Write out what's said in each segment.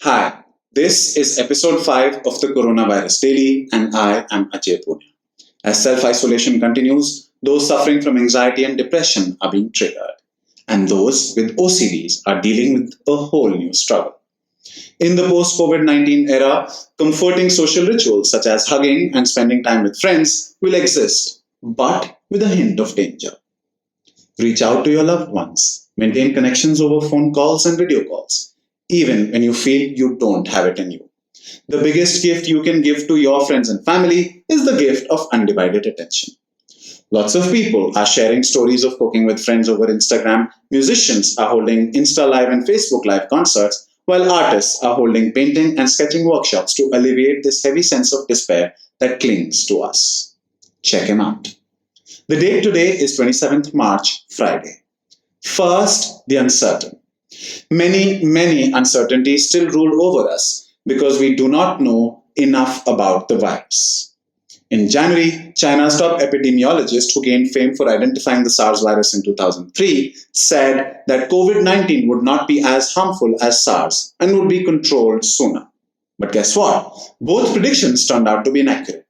Hi, this is episode 5 of the Coronavirus Daily, and I am Ajay Poonia. As self isolation continues, those suffering from anxiety and depression are being triggered, and those with OCDs are dealing with a whole new struggle. In the post COVID 19 era, comforting social rituals such as hugging and spending time with friends will exist, but with a hint of danger. Reach out to your loved ones. Maintain connections over phone calls and video calls, even when you feel you don't have it in you. The biggest gift you can give to your friends and family is the gift of undivided attention. Lots of people are sharing stories of cooking with friends over Instagram. Musicians are holding Insta Live and Facebook Live concerts, while artists are holding painting and sketching workshops to alleviate this heavy sense of despair that clings to us. Check him out. The date today is 27th March, Friday. First, the uncertain. Many uncertainties still rule over us because we do not know enough about the virus. In January, China's top epidemiologist, who gained fame for identifying the SARS virus in 2003, said that COVID 19 would not be as harmful as SARS and would be controlled sooner. But guess what? Both predictions turned out to be inaccurate.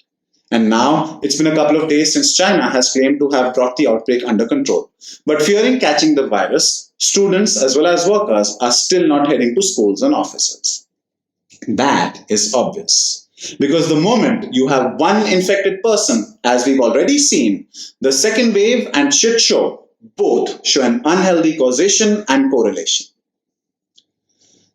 And now it's been a couple of days since China has claimed to have brought the outbreak under control. But fearing catching the virus, students as well as workers are still not heading to schools and offices. That is obvious. Because the moment you have one infected person, as we've already seen, the second wave and shit show both show an unhealthy causation and correlation.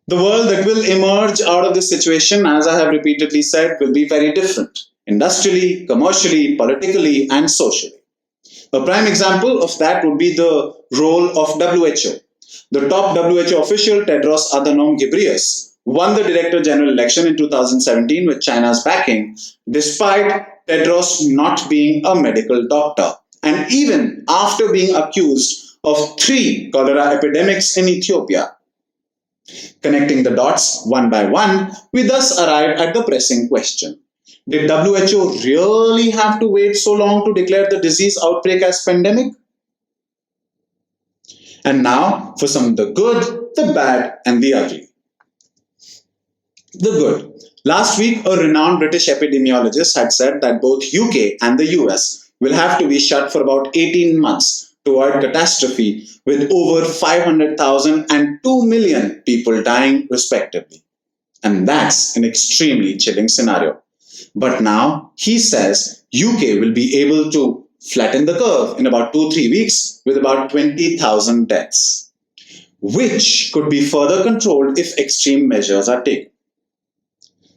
The world that will emerge out of this situation, as I have repeatedly said, will be very different. Industrially, commercially, politically, and socially. A prime example of that would be the role of WHO. The top WHO official, Tedros Adhanom Ghebreyesus, won the Director General election in 2017 with China's backing, despite Tedros not being a medical doctor, and even after being accused of 3 cholera epidemics in Ethiopia. Connecting the dots one by one, we thus arrive at the pressing question. Did WHO really have to wait so long to declare the disease outbreak as pandemic? And now for some of the good, the bad, and the ugly. The good. Last week, a renowned British epidemiologist had said that both UK and the US will have to be shut for about 18 months to avoid catastrophe, with over 500,000 and 2 million people dying respectively. And that's an extremely chilling scenario. But now he says UK will be able to flatten the curve in about 2-3 weeks with about 20,000 deaths, which could be further controlled if extreme measures are taken.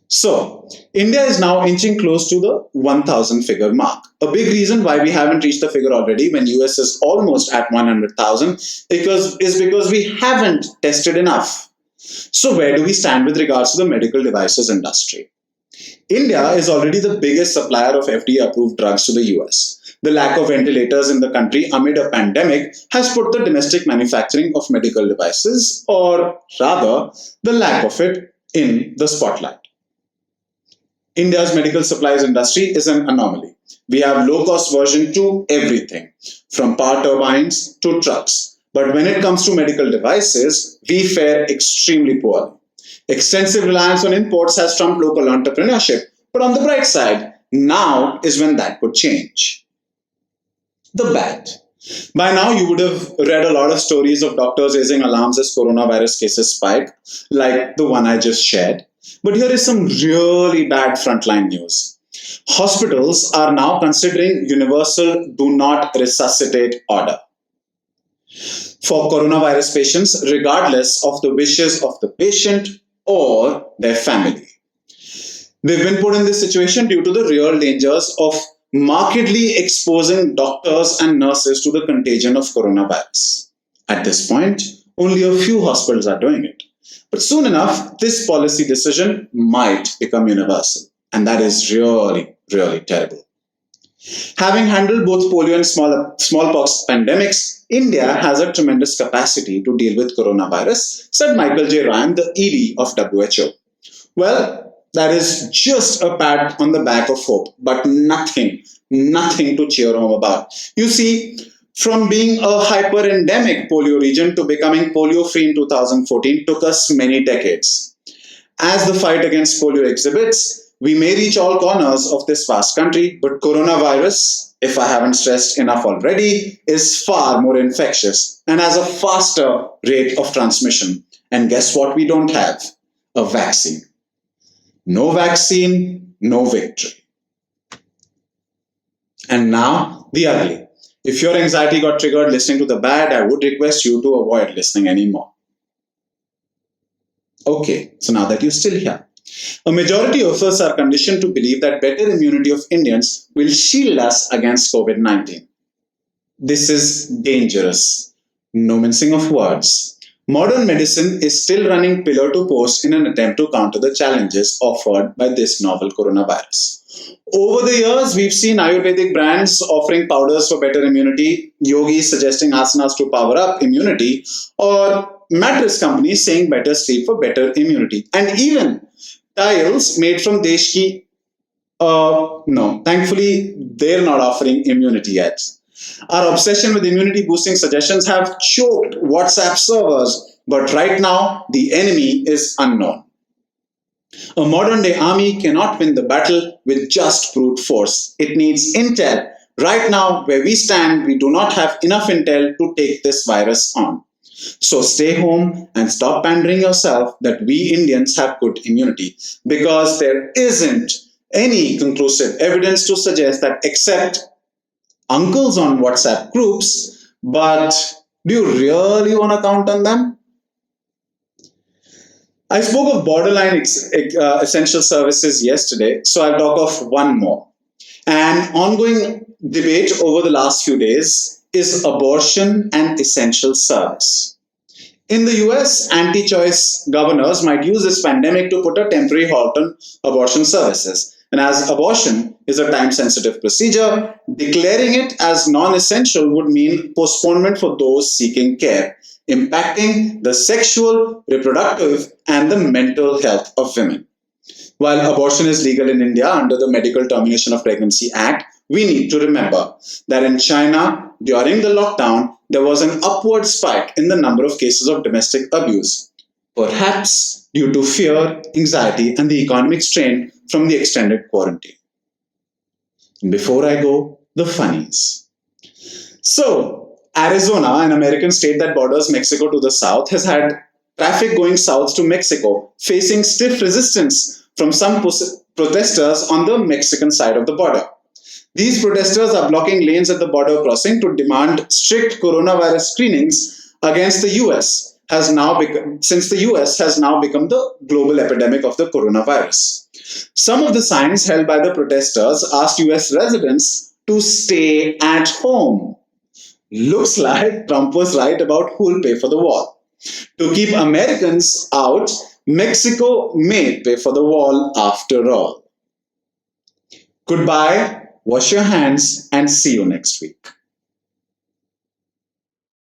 So, India is now inching close to the 1,000 figure mark. A big reason why we haven't reached the figure already when US is almost at 100,000 is because we haven't tested enough. So where do we stand with regards to the medical devices industry? India is already the biggest supplier of FDA-approved drugs to the US. The lack of ventilators in the country amid a pandemic has put the domestic manufacturing of medical devices, or rather, the lack of it, in the spotlight. India's medical supplies industry is an anomaly. We have low-cost version to everything, from power turbines to trucks. But when it comes to medical devices, we fare extremely poorly. Extensive reliance on imports has trumped local entrepreneurship, but on the bright side, now is when that could change. The bad. By now, you would have read a lot of stories of doctors raising alarms as coronavirus cases spike, like the one I just shared. But here is some really bad frontline news. Hospitals are now considering universal do-not-resuscitate order for coronavirus patients, regardless of the wishes of the patient or their family. They've been put in this situation due to the real dangers of markedly exposing doctors and nurses to the contagion of coronavirus. At this point, only a few hospitals are doing it. But soon enough, this policy decision might become universal. And that is really terrible. Having handled both polio and smallpox pandemics, India has a tremendous capacity to deal with coronavirus, said Michael J. Ryan, the ED of WHO. Well, that is just a pat on the back of hope, but nothing to cheer home about. You see, from being a hyper-endemic polio region to becoming polio-free in 2014 took us many decades. As the fight against polio exhibits, we may reach all corners of this vast country, but coronavirus, if I haven't stressed enough already, is far more infectious and has a faster rate of transmission. And guess what we don't have? A vaccine. No vaccine, no victory. And now, the ugly. If your anxiety got triggered listening to the bad, I would request you to avoid listening anymore. Okay, so now that you're still here, a majority of us are conditioned to believe that better immunity of Indians will shield us against COVID-19. This is dangerous. No mincing of words. Modern medicine is still running pillar to post in an attempt to counter the challenges offered by this novel coronavirus. Over the years, we've seen Ayurvedic brands offering powders for better immunity, yogis suggesting asanas to power up immunity, or mattress companies saying better sleep for better immunity. And even tiles made from Deshki, no, thankfully, they're not offering immunity yet. Our obsession with immunity boosting suggestions have choked WhatsApp servers, but right now the enemy is unknown. A modern day army cannot win the battle with just brute force. It needs intel. Right now, where we stand, we do not have enough intel to take this virus on. So stay home and stop pandering yourself that we Indians have good immunity, because there isn't any conclusive evidence to suggest that, except uncles on WhatsApp groups. But do you really want to count on them? I spoke of borderline essential services yesterday, so I'll talk of one more. An ongoing debate over the last few days is abortion an essential service. In the US, anti-choice governors might use this pandemic to put a temporary halt on abortion services. And as abortion is a time-sensitive procedure, declaring it as non-essential would mean postponement for those seeking care, impacting the sexual, reproductive, and the mental health of women. While abortion is legal in India under the Medical Termination of Pregnancy Act, we need to remember that in China, during the lockdown, there was an upward spike in the number of cases of domestic abuse, perhaps due to fear, anxiety, and the economic strain from the extended quarantine. Before I go, the funnies. So, Arizona, an American state that borders Mexico to the south, has had traffic going south to Mexico facing stiff resistance from some protesters on the Mexican side of the border. These protesters are blocking lanes at the border crossing to demand strict coronavirus screenings against the US, since the US has now become the global epidemic of the coronavirus. Some of the signs held by the protesters asked US residents to stay at home. Looks like Trump was right about who will pay for the wall. To keep Americans out, Mexico may pay for the wall after all. Goodbye, wash your hands, and see you next week.